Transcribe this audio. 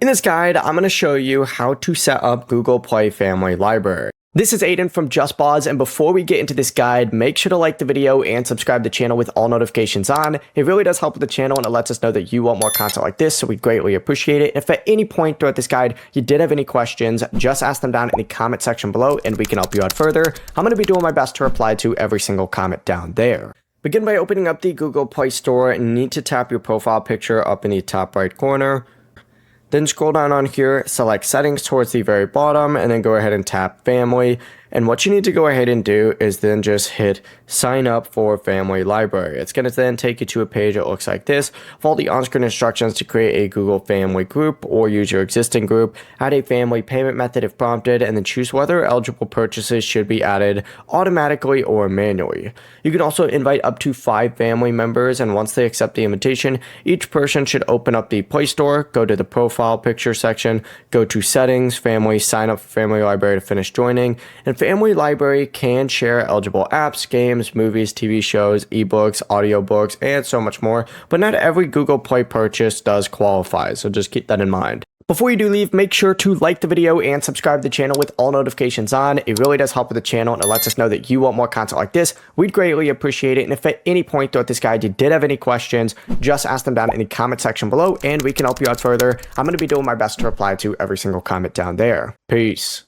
In this guide, I'm going to show you how to set up Google Play Family Library. This is Aiden from JustBoz, and before we get into this guide, make sure to like the video and subscribe to the channel with all notifications on. It really does help with the channel and it lets us know that you want more content like this, so we greatly appreciate it. If at any point throughout this guide you did have any questions, just ask them down in the comment section below and we can help you out further. I'm going to be doing my best to reply to every single comment down there. Begin by opening up the Google Play Store and you need to tap your profile picture up in the top right corner. Then scroll down on here, select settings towards the very bottom, and then go ahead and tap family. And what you need to go ahead and do is then just hit sign up for Family Library. It's going to then take you to a page that looks like this. Follow the on-screen instructions to create a Google Family group or use your existing group. Add a family payment method if prompted, and then choose whether eligible purchases should be added automatically or manually. You can also invite up to 5 family members, and once they accept the invitation, each person should open up the Play Store, go to the profile picture section, go to settings, family, sign up for Family Library to finish joining, and Family Library can share eligible apps, games, movies, TV shows, ebooks, audiobooks, and so much more, but not every Google Play purchase does qualify, so just keep that in mind. Before you do leave, make sure to like the video and subscribe to the channel with all notifications on. It really does help with the channel and it lets us know that you want more content like this. We'd greatly appreciate it. And if at any point throughout this guide you did have any questions, just ask them down in the comment section below and we can help you out further. I'm going to be doing my best to reply to every single comment down there. Peace.